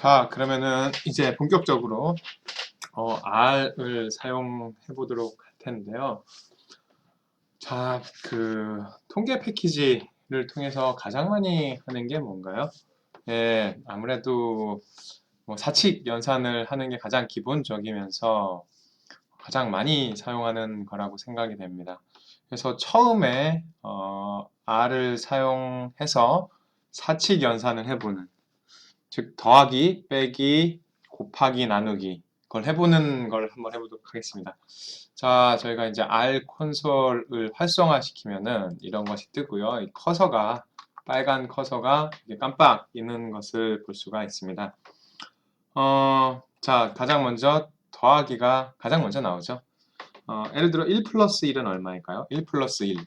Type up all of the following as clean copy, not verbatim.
자, 그러면은 이제 본격적으로 R을 사용해 보도록 할 텐데요. 자, 통계 패키지를 통해서 가장 많이 하는 게 뭔가요? 예, 아무래도 뭐 사칙 연산을 하는 게 가장 기본적이면서 가장 많이 사용하는 거라고 생각이 됩니다. 그래서 처음에 R을 사용해서 사칙 연산을 해보는, 즉 더하기, 빼기, 곱하기, 나누기 그걸 해보는 걸 한번 해보도록 하겠습니다. 자, 저희가 이제 R 콘솔을 활성화시키면은 이런 것이 뜨고요. 이 커서가 빨간 커서가 이렇게 깜빡 있는 것을 볼 수가 있습니다. 자, 가장 먼저 더하기가 가장 먼저 나오죠. 예를 들어 1 플러스 1은 얼마일까요? 1 플러스 1.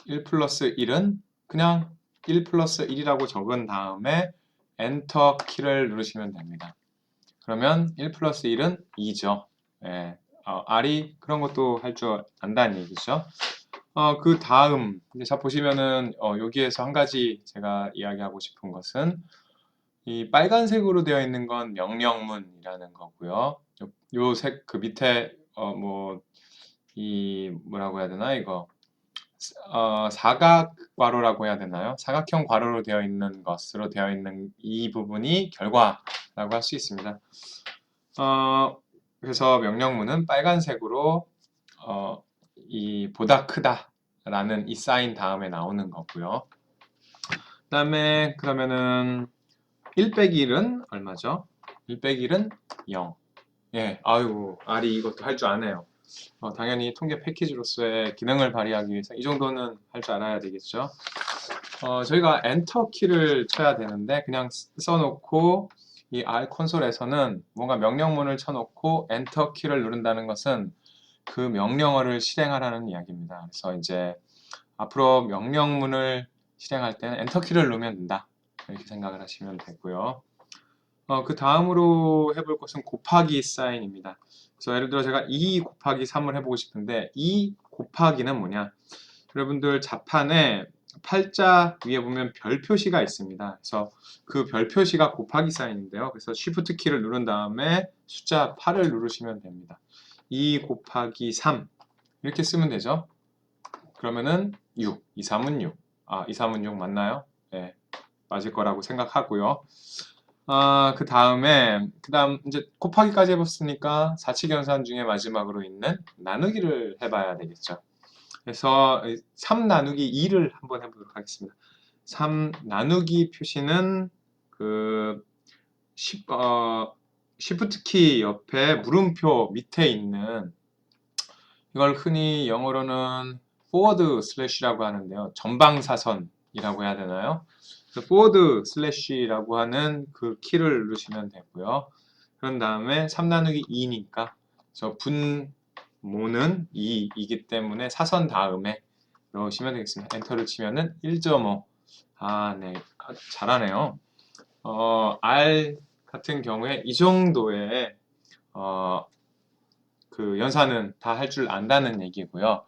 1 플러스 1은 그냥 1 플러스 1이라고 적은 다음에 엔터 키를 누르시면 됩니다. 그러면 1 플러스 1은 2죠. 예, R이 그런 것도 할 줄 안다는 얘기죠. 그 다음, 자, 보시면은, 여기에서 한 가지 제가 이야기하고 싶은 것은, 이 빨간색으로 되어 있는 건 명령문이라는 거고요. 요 색, 그 밑에, 뭐라고 해야 되나, 이거. 사각 괄호라고 해야 되나요? 사각형 괄호로 되어 있는 것으로 되어 있는 이 부분이 결과라고 할 수 있습니다. 그래서 명령문은 빨간색으로 이 보다 크다라는 이 사인 다음에 나오는 거고요. 그다음에 그러면은 1 빼기 1은 얼마죠? 1 빼기 1은 0. 예, 아이고, R이 이것도 할 줄 아네요. 당연히 통계 패키지로서의 기능을 발휘하기 위해서 이 정도는 할 줄 알아야 되겠죠. 저희가 엔터 키를 쳐야 되는데 그냥 써놓고 이 R 콘솔에서는 뭔가 명령문을 쳐놓고 엔터 키를 누른다는 것은 그 명령어를 실행하라는 이야기입니다. 그래서 이제 앞으로 명령문을 실행할 때는 엔터 키를 누르면 된다. 이렇게 생각을 하시면 되고요. 그 다음으로 해볼 것은 곱하기 사인입니다. 그래서 예를 들어 제가 2 곱하기 3을 해보고 싶은데 2 곱하기는 뭐냐? 여러분들 자판에 팔자 위에 보면 별 표시가 있습니다. 그래서 그 별 표시가 곱하기 사인인데요. 그래서 Shift 키를 누른 다음에 숫자 8을 누르시면 됩니다. 2 곱하기 3 이렇게 쓰면 되죠. 그러면은 6, 2, 3은 6. 2, 3은 6 맞나요? 네, 맞을 거라고 생각하고요. 그 다음 이제 곱하기까지 해봤으니까 사칙연산 중에 마지막으로 있는 나누기를 해봐야 되겠죠. 그래서 3 나누기 2를 한번 해보도록 하겠습니다. 3 나누기 표시는 Shift 키 옆에 물음표 밑에 있는 이걸 흔히 영어로는 forward slash라고 하는데요. 전방사선이라고 해야 되나요? forward slash라고 하는 그 키를 누르시면 되고요. 그런 다음에 3 나누기 2니까 저 분모는 2이기 때문에 사선 다음에 넣으시면 되겠습니다. 엔터를 치면은 1.5. 네. 잘하네요. R 같은 경우에 이 정도의 그 연산은 다 할 줄 안다는 얘기고요.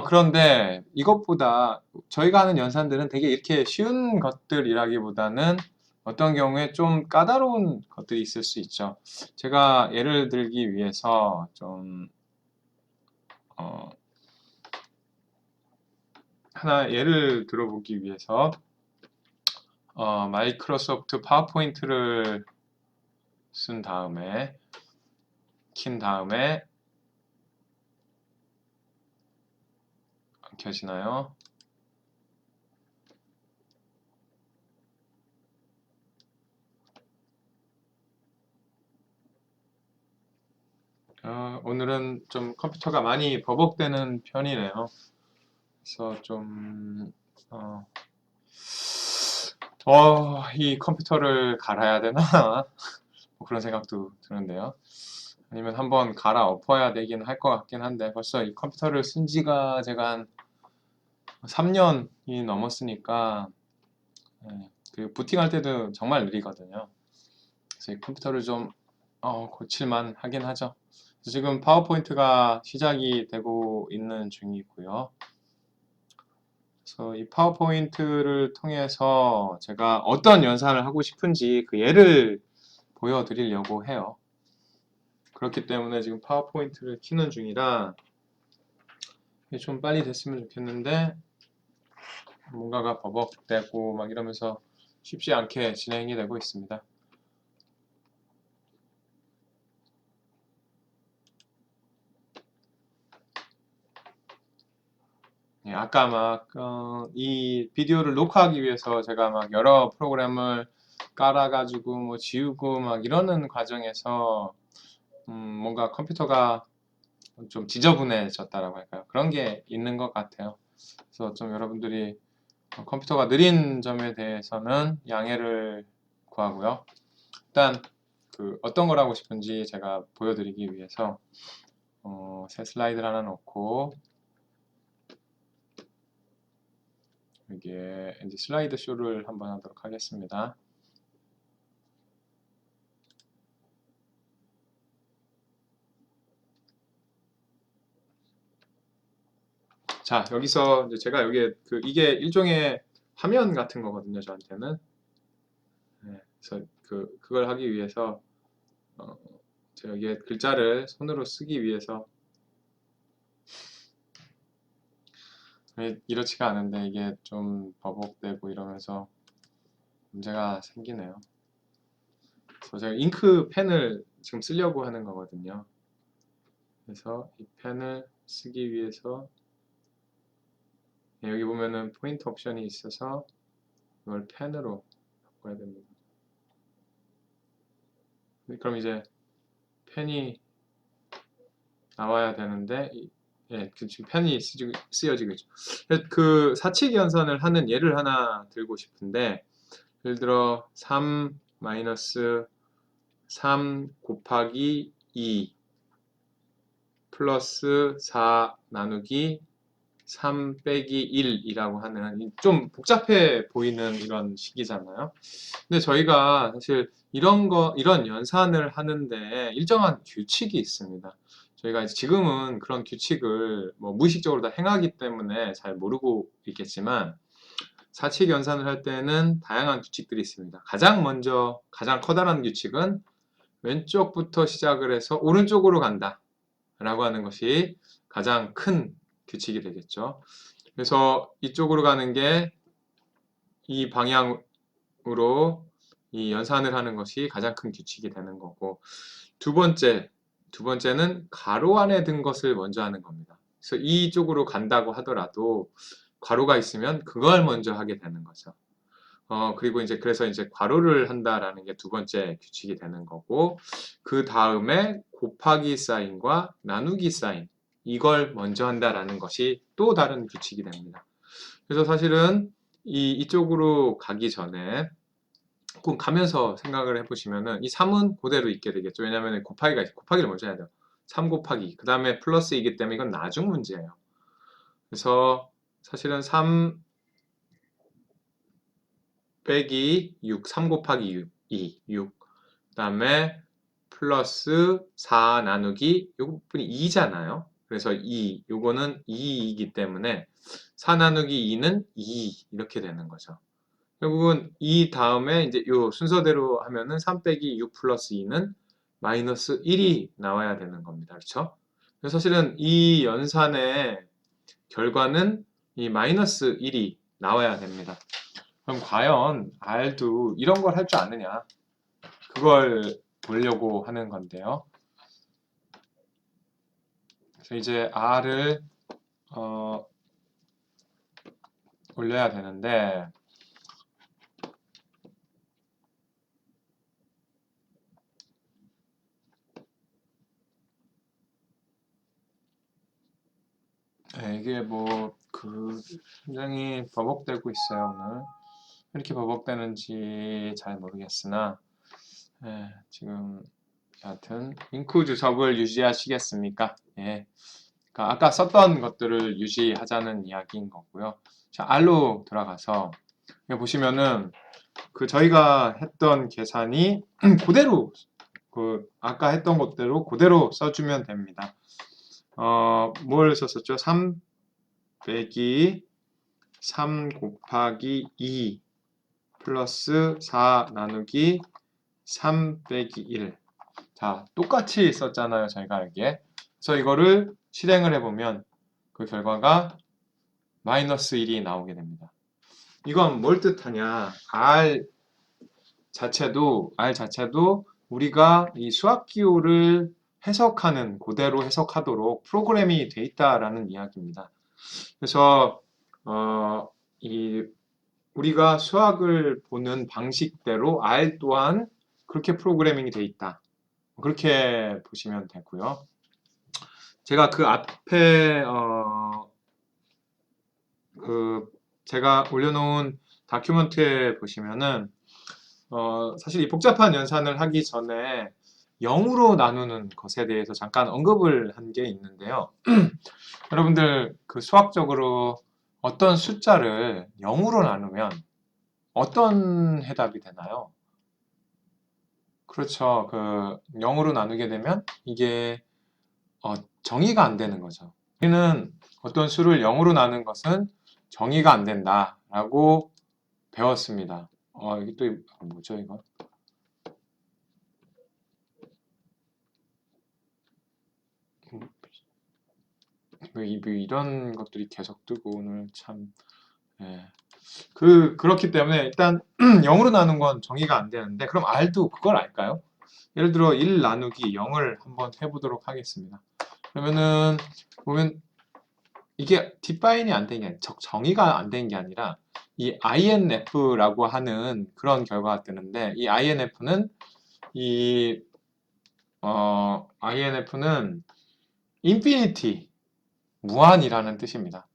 그런데 이것보다 저희가 하는 연산들은 되게 이렇게 쉬운 것들이라기보다는 어떤 경우에 좀 까다로운 것들이 있을 수 있죠. 제가 예를 들기 위해서 좀 하나 예를 들어보기 위해서 마이크로소프트 파워포인트를 쓴 다음에 킨 다음에 켜지나요? 오늘은 좀 컴퓨터가 많이 버벅대는 편이네요. 그래서 좀 이 컴퓨터를 갈아야 되나? 뭐 그런 생각도 드는데요. 아니면 한번 갈아 엎어야 되긴 할 것 같긴 한데 벌써 이 컴퓨터를 쓴 지가 제가 한 3년이 넘었으니까 그 부팅할 때도 정말 느리거든요. 그래서 이 컴퓨터를 좀 고칠만 하긴 하죠. 지금 파워포인트가 시작이 되고 있는 중이고요. 그래서 이 파워포인트를 통해서 제가 어떤 연산을 하고 싶은지 그 예를 보여드리려고 해요. 그렇기 때문에 지금 파워포인트를 키는 중이라 이게 좀 빨리 됐으면 좋겠는데 뭔가가 버벅대고 막 이러면서 쉽지 않게 진행이 되고 있습니다. 예, 아까 막 이 비디오를 녹화하기 위해서 제가 막 여러 프로그램을 깔아가지고 뭐 지우고 막 이러는 과정에서 뭔가 컴퓨터가 좀 지저분해졌다라고 할까요? 그런 게 있는 것 같아요. 그래서 좀 여러분들이 컴퓨터가 느린 점에 대해서는 양해를 구하고요. 일단 그 어떤 걸 하고 싶은지 제가 보여드리기 위해서 새 슬라이드를 하나 넣고 여기에 이제 슬라이드 쇼를 한번 하도록 하겠습니다. 자, 여기서 이제 제가 여기에 이게 일종의 화면 같은 거거든요, 저한테는. 네, 그래서 그걸 하기 위해서 제가 여기에 글자를 손으로 쓰기 위해서 이렇지가 않은데 이게 좀 버벅대고 이러면서 문제가 생기네요. 그래서 제가 잉크 펜을 지금 쓰려고 하는 거거든요. 그래서 이 펜을 쓰기 위해서 여기 보면은 포인트 옵션이 있어서 이걸 펜으로 바꿔야 됩니다. 그럼 이제 펜이 나와야 되는데 예, 지금 펜이 쓰여지고 있죠. 그 사칙 연산을 하는 예를 하나 들고 싶은데 예를 들어 3 마이너스 3 곱하기 2 플러스 4 나누기 3 빼기 1이라고 하는 좀 복잡해 보이는 이런 식이잖아요. 근데 저희가 사실 이런 연산을 하는데 일정한 규칙이 있습니다. 저희가 지금은 그런 규칙을 뭐 무의식적으로 다 행하기 때문에 잘 모르고 있겠지만 사칙 연산을 할 때는 다양한 규칙들이 있습니다. 가장 커다란 규칙은 왼쪽부터 시작을 해서 오른쪽으로 간다 라고 하는 것이 가장 큰 규칙이 되겠죠. 그래서 이쪽으로 가는 게 이 방향으로 이 연산을 하는 것이 가장 큰 규칙이 되는 거고 두 번째는 가로 안에 든 것을 먼저 하는 겁니다. 그래서 이쪽으로 간다고 하더라도 괄호가 있으면 그걸 먼저 하게 되는 거죠. 그리고 그래서 괄호를 한다라는 게 두 번째 규칙이 되는 거고 그 다음에 곱하기 사인과 나누기 사인 이걸 먼저 한다라는 것이 또 다른 규칙이 됩니다. 그래서 사실은 이쪽으로 가기 전에 꼭 가면서 생각을 해보시면은 이 3은 그대로 있게 되겠죠. 왜냐하면 곱하기를 먼저 해야 돼요. 3 곱하기 그 다음에 플러스이기 때문에 이건 나중 문제예요. 그래서 사실은 3 빼기 6, 3 곱하기 6, 2, 6. 그 다음에 플러스 4 나누기 요 부분이 2잖아요. 그래서 2, 요거는 2이기 때문에 4 나누기 2는 2 이렇게 되는 거죠. 결국은 이 다음에 이제 요 순서대로 하면은 3 빼기 6 플러스 2는 마이너스 1이 나와야 되는 겁니다. 그렇죠? 그래서 사실은 이 연산의 결과는 이 마이너스 1이 나와야 됩니다. 그럼 과연 R도 이런 걸 할 줄 아느냐? 그걸 보려고 하는 건데요. 그래서 이제 R을 올려야 되는데 이게 굉장히 버벅대고 있어요, 오늘. 이렇게 버벅대는지 잘 모르겠으나 지금 여하튼 잉크 주석을 유지하시겠습니까? 예. 그러니까 아까 썼던 것들을 유지하자는 이야기인 거고요. 자, R로 들어가서 보시면은 저희가 했던 계산이 그대로 아까 했던 것대로 그대로 써주면 됩니다. 뭘 썼었죠? 3 빼기 3 곱하기 2 플러스 4 나누기 3 빼기 1. 자, 똑같이 썼잖아요, 저희가 여기에. 그래서 이거를 실행을 해보면 그 결과가 마이너스 1이 나오게 됩니다. 이건 뭘 뜻하냐? R 자체도 우리가 이 수학 기호를 해석하는, 그대로 해석하도록 프로그램이 돼 있다라는 이야기입니다. 그래서 우리가 수학을 보는 방식대로 R 또한 그렇게 프로그래밍이 돼 있다. 그렇게 보시면 되고요. 제가 그 앞에 제가 올려놓은 다큐멘트에 보시면은 사실 이 복잡한 연산을 하기 전에 0으로 나누는 것에 대해서 잠깐 언급을 한 게 있는데요. 여러분들 그 수학적으로 어떤 숫자를 0으로 나누면 어떤 해답이 되나요? 그렇죠. 그 0으로 나누게 되면 이게 정의가 안 되는 거죠. 우리는 어떤 수를 0으로 나눈 것은 정의가 안 된다라고 배웠습니다. 이게 또 뭐죠, 이거? 왜 이런 것들이 계속 뜨고 오늘 참. 예. 그렇기 때문에 일단 0으로 나눈 건 정의가 안 되는데, 그럼 R도 그걸 알까요? 예를 들어 1 나누기 0을 한번 해보도록 하겠습니다. 그러면은 보면 이게 디파인이 안 된 게 아니라 정의가 안 된 게 아니라 이 INF라고 하는 그런 결과가 뜨는데, 이 INF는 인피니티, 무한이라는 뜻입니다.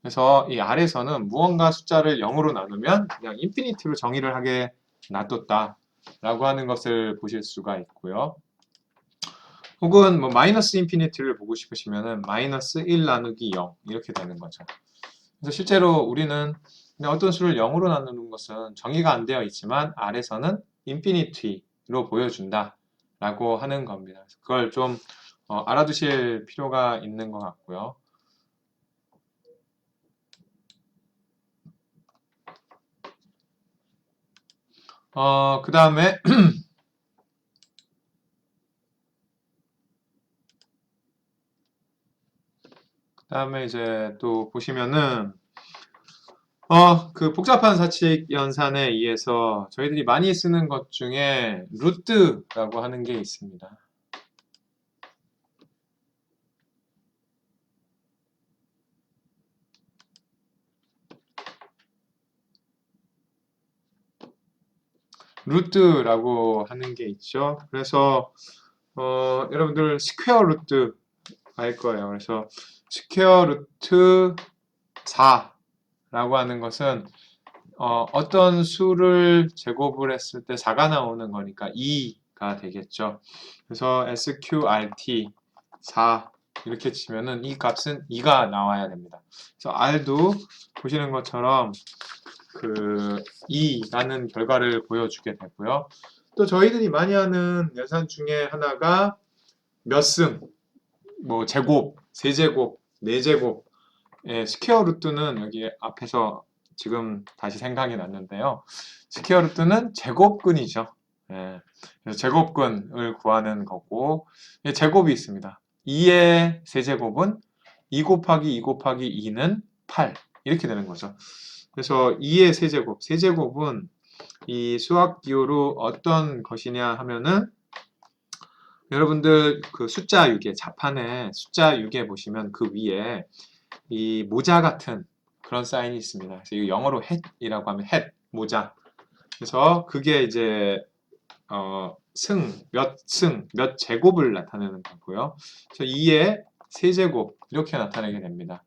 그래서 이 아래서는 무언가 숫자를 0으로 나누면 그냥 인피니티로 정의를 하게 놔뒀다 라고 하는 것을 보실 수가 있고요. 혹은 뭐 마이너스 인피니티를 보고 싶으시면은 마이너스 1 나누기 0 이렇게 되는 거죠. 그래서 실제로 우리는 어떤 수를 0으로 나누는 것은 정의가 안 되어 있지만 아래서는 인피니티로 보여준다 라고 하는 겁니다. 그걸 좀 알아두실 필요가 있는 것 같고요. 그 다음에 이제 또 보시면은 그 복잡한 사칙 연산에 의해서 저희들이 많이 쓰는 것 중에 루트라고 하는 게 있습니다. 루트라고 하는 게 있죠. 그래서 여러분들 스퀘어 루트 알 거예요. 그래서 스퀘어 루트 4라고 하는 것은 어떤 수를 제곱을 했을 때 4가 나오는 거니까 2가 되겠죠. 그래서 SQRT 4 이렇게 치면은 이 값은 2가 나와야 됩니다. 그래서 R도 보시는 것처럼 그 2라는 결과를 보여주게 되고요. 또 저희들이 많이 하는 연산 중에 하나가 몇 승, 뭐 제곱, 세제곱, 네제곱, 스퀘어 루트는 여기 앞에서 지금 다시 생각이 났는데요. 스퀘어 루트는 제곱근이죠. 예, 그래서 제곱근을 구하는 거고, 제곱이 있습니다. 2의 세제곱은 2 곱하기 2 곱하기 2는 8 이렇게 되는 거죠. 그래서 2의 세제곱, 세제곱은 이 수학 기호로 어떤 것이냐 하면은 여러분들 그 숫자 6에 자판에 숫자 6에 보시면 그 위에 이 모자 같은 그런 사인이 있습니다. 그래서 이거 영어로 hat이라고 하면 hat, 모자. 그래서 그게 이제 몇 제곱을 나타내는 거고요. 그래서 2의 세제곱 이렇게 나타내게 됩니다.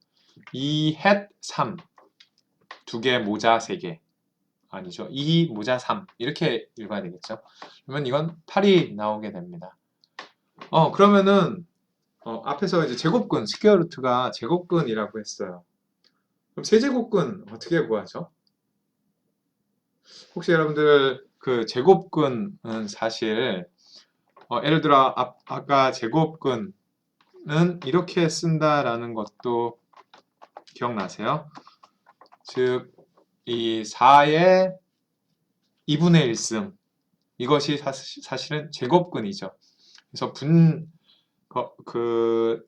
2 hat 3, 2개 모자 3개. 아니죠. 2 모자 3 이렇게 읽어야 되겠죠. 그러면 이건 8이 나오게 됩니다. 그러면은 앞에서 이제 제곱근, 스퀘어 루트가 제곱근이라고 했어요. 그럼 세제곱근 어떻게 구하죠? 혹시 여러분들 그 제곱근은 사실 예를 들어 아까 제곱근은 이렇게 쓴다라는 것도 기억나세요? 즉 이 4의 2분의 1승, 이것이 사실은 제곱근이죠. 그래서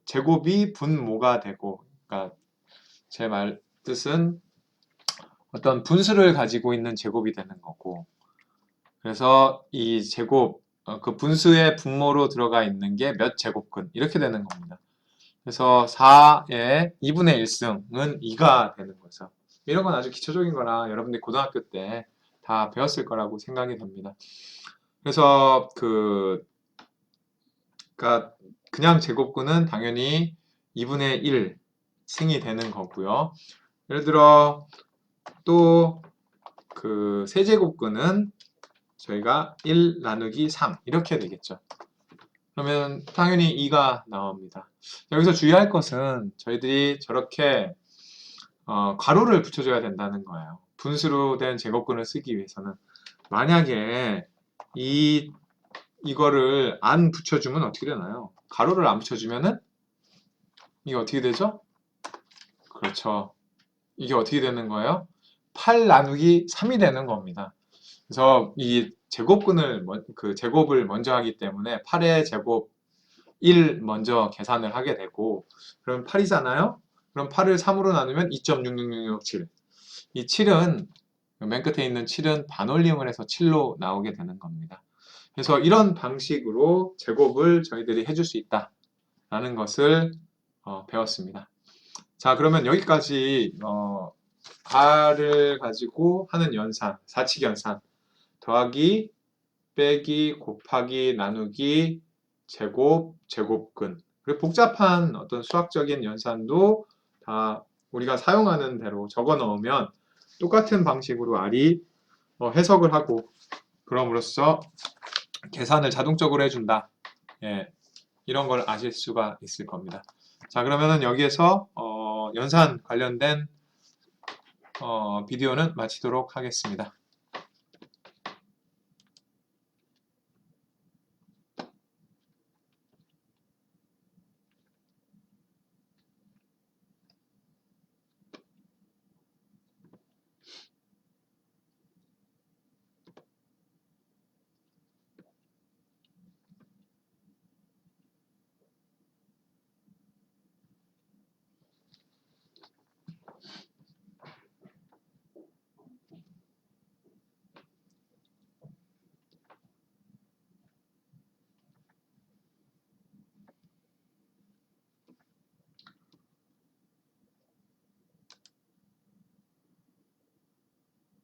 제곱이 분모가 되고, 그러니까 제 말 뜻은 어떤 분수를 가지고 있는 제곱이 되는 거고, 그래서 이 제곱, 그 분수의 분모로 들어가 있는 게 몇 제곱근, 이렇게 되는 겁니다. 그래서 4의 2분의 1승은 2가 되는 거죠. 이런 건 아주 기초적인 거라 여러분들이 고등학교 때 다 배웠을 거라고 생각이 됩니다. 그래서 그러니까 그냥 제곱근은 당연히 2분의 1 승이 되는 거고요. 예를 들어 또 그 세제곱근은 저희가 1 나누기 3 이렇게 되겠죠. 그러면 당연히 2가 나옵니다. 여기서 주의할 것은 저희들이 저렇게 괄호를 붙여줘야 된다는 거예요. 분수로 된 제곱근을 쓰기 위해서는. 만약에 이거를 안 붙여주면 어떻게 되나요? 가로를 안 붙여주면은 이게 어떻게 되죠? 그렇죠. 이게 어떻게 되는 거예요? 8 나누기 3이 되는 겁니다. 그래서 이 제곱근을 제곱을 먼저 하기 때문에 8의 제곱 1 먼저 계산을 하게 되고, 그럼 8이잖아요? 그럼 8을 3으로 나누면 2.66667. 이 7은 맨 끝에 있는 7은 반올림을 해서 7로 나오게 되는 겁니다. 그래서 이런 방식으로 제곱을 저희들이 해줄 수 있다라는 것을 배웠습니다. 자, 그러면 여기까지 r을 가지고 하는 연산, 사칙 연산, 더하기, 빼기, 곱하기, 나누기, 제곱, 제곱근, 그리고 복잡한 어떤 수학적인 연산도 다 우리가 사용하는 대로 적어 넣으면 똑같은 방식으로 R이 해석을 하고, 그럼으로써 계산을 자동적으로 해준다. 예, 이런 걸 아실 수가 있을 겁니다. 자, 그러면은 여기에서 연산 관련된 비디오는 마치도록 하겠습니다.